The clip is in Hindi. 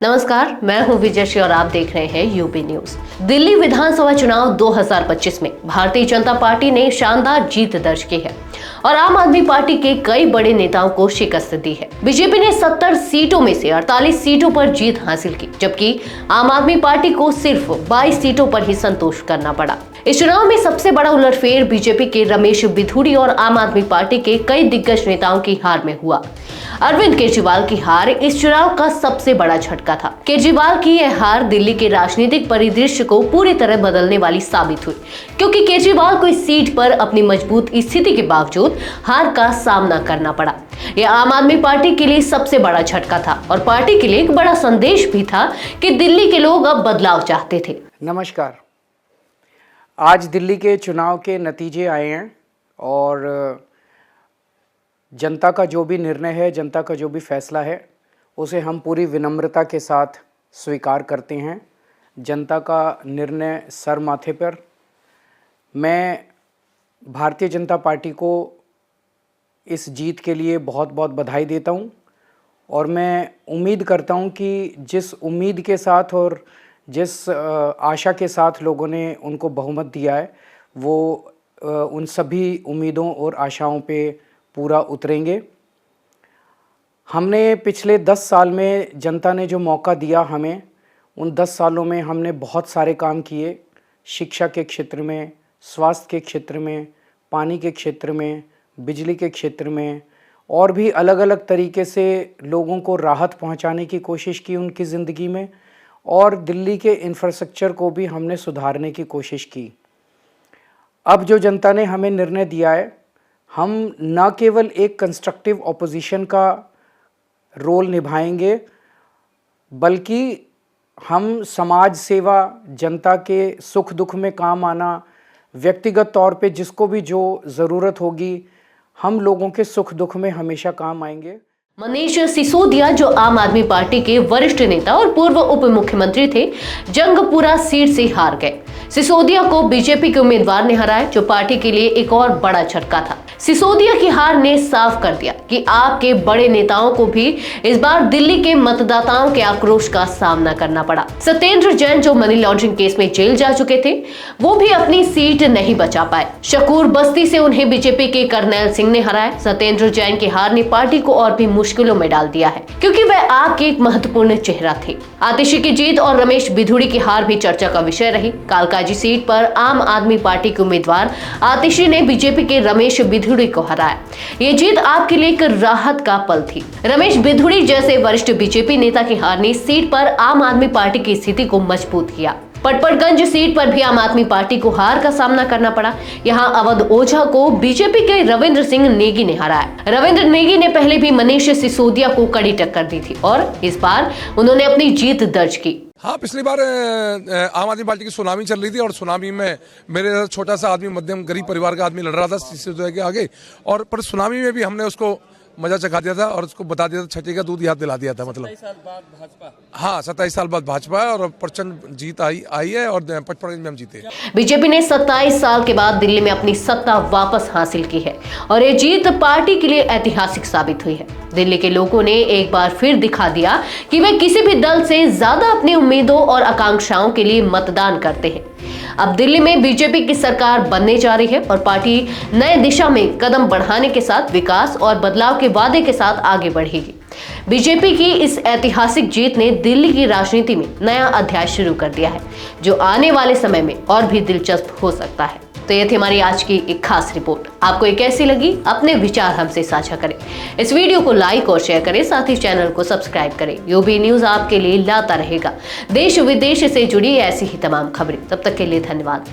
नमस्कार, मैं हूं विजयश्री और आप देख रहे हैं यूपी न्यूज। दिल्ली विधानसभा चुनाव 2025 में भारतीय जनता पार्टी ने शानदार जीत दर्ज की है और आम आदमी पार्टी के कई बड़े नेताओं को शिकस्त दी है। बीजेपी ने 70 सीटों में से 48 सीटों पर जीत हासिल की, जबकि आम आदमी पार्टी को सिर्फ 22 सीटों पर ही संतोष करना पड़ा। इस चुनाव में सबसे बड़ा उलटफेर बीजेपी के रमेश बिधूड़ी और आम आदमी पार्टी के कई दिग्गज नेताओं की हार में हुआ। अरविंद केजरीवाल की हार इस चुनाव का सबसे बड़ा झटका था। केजरीवाल की यह हार दिल्ली के राजनीतिक परिदृश्य को पूरी तरह बदलने वाली साबित हुई, क्योंकि केजरीवाल को इस सीट पर अपनी मजबूत स्थिति के बावजूद हार का सामना करना पड़ा। यह आम आदमी पार्टी के लिए सबसे बड़ा झटका था और पार्टी के लिए एक बड़ा संदेश भी था कि दिल्ली के लोग अब बदलाव चाहते थे। नमस्कार, आज दिल्ली के चुनाव के नतीजे आए हैं और जनता का जो भी निर्णय है, जनता का जो भी फैसला है, उसे हम पूरी विनम्रता के साथ स्वीकार करते हैं। जनता का निर्णय सर माथे पर। मैं भारतीय जनता पार्टी को इस जीत के लिए बहुत बहुत बधाई देता हूं और मैं उम्मीद करता हूं कि जिस उम्मीद के साथ और जिस आशा के साथ लोगों ने उनको बहुमत दिया है, वो उन सभी उम्मीदों और आशाओं पे पूरा उतरेंगे। हमने पिछले 10 साल में जनता ने जो मौका दिया हमें, उन 10 सालों में हमने बहुत सारे काम किए। शिक्षा के क्षेत्र में, स्वास्थ्य के क्षेत्र में, पानी के क्षेत्र में, बिजली के क्षेत्र में और भी अलग अलग तरीके से लोगों को राहत पहुंचाने की कोशिश की उनकी ज़िंदगी में, और दिल्ली के इंफ्रास्ट्रक्चर को भी हमने सुधारने की कोशिश की। अब जो जनता ने हमें निर्णय दिया है, हम न केवल एक कंस्ट्रक्टिव ऑपोजिशन का रोल निभाएंगे, बल्कि हम समाज सेवा, जनता के सुख दुख में काम आना, व्यक्तिगत तौर पे जिसको भी जो ज़रूरत होगी, हम लोगों के सुख दुख में हमेशा काम आएंगे। मनीष सिसोदिया, जो आम आदमी पार्टी के वरिष्ठ नेता और पूर्व उप मुख्यमंत्री थे, जंगपुरा सीट से हार गए। सिसोदिया को बीजेपी के उम्मीदवार ने हराया, जो पार्टी के लिए एक और बड़ा झटका था। सिसोदिया की हार ने साफ कर दिया कि आपके बड़े नेताओं को भी इस बार दिल्ली के मतदाताओं के आक्रोश का सामना करना पड़ा। सत्येंद्र जैन, जो मनी लॉन्ड्रिंग केस में जेल जा चुके थे, वो भी अपनी सीट नहीं बचा पाए। शकूर बस्ती से उन्हें बीजेपी के करनैल सिंह ने हराया। सत्येंद्र जैन की हार ने पार्टी को और भी मुश्किलों में डाल दिया है, क्योंकि वह आपके एक महत्वपूर्ण चेहरा थे। आतिशी की जीत और रमेश बिधूड़ी की हार भी चर्चा का विषय रही। कालकाजी सीट पर आम आदमी पार्टी के उम्मीदवार आतिशी ने बीजेपी के रमेश बिधूड़ी को हराया। ये जीत आपके लिए एक राहत का पल थी। रमेश बिधूड़ी जैसे वरिष्ठ बीजेपी नेता की हार ने सीट पर आम आदमी पार्टी की स्थिति को मजबूत किया। पटपड़गंज सीट पर भी आम आदमी पार्टी को हार का सामना करना पड़ा। यहां अवध ओझा को बीजेपी के रविंद्र सिंह नेगी ने हराया। रविंद्र नेगी ने पहले भी मनीष सिसोदिया को कड़ी टक्कर दी थी और इस बार उन्होंने अपनी जीत दर्ज की। हाँ, पिछली बार आम आदमी पार्टी की सुनामी चल रही थी और सुनामी में मेरे छोटा सा आदमी, मध्यम गरीब परिवार का आदमी लड़ रहा था सिसोदिया के आगे, और पर सुनामी में भी हमने उसको मजा चखा दिया था और उसको बता दिया था, छठी का दूध याद दिला दिया था। मतलब 27 साल बाद भाजपा। हाँ, 27 साल बाद भाजपा और प्रचंड जीत आई है और पचपन में हम जीते। बीजेपी ने 27 साल के बाद दिल्ली में अपनी सत्ता वापस हासिल की है और ये जीत पार्टी के लिए ऐतिहासिक साबित हुई है। दिल्ली के लोगों ने एक बार फिर दिखा दिया कि वे किसी भी दल से ज्यादा अपनी उम्मीदों और आकांक्षाओं के लिए मतदान करते हैं। अब दिल्ली में बीजेपी की सरकार बनने जा रही है और पार्टी नए दिशा में कदम बढ़ाने के साथ विकास और बदलाव के वादे के साथ आगे बढ़ेगी। बीजेपी की इस ऐतिहासिक जीत ने दिल्ली की राजनीति में नया अध्याय शुरू कर दिया है, जो आने वाले समय में और भी दिलचस्प हो सकता है। तो ये थी हमारी आज की एक खास रिपोर्ट। आपको ये कैसी लगी? अपने विचार हमसे साझा करें। इस वीडियो को लाइक और शेयर करें, साथ ही चैनल को सब्सक्राइब करें। यूपी न्यूज आपके लिए लाता रहेगा देश विदेश से जुड़ी ऐसी ही तमाम खबरें। तब तक के लिए धन्यवाद।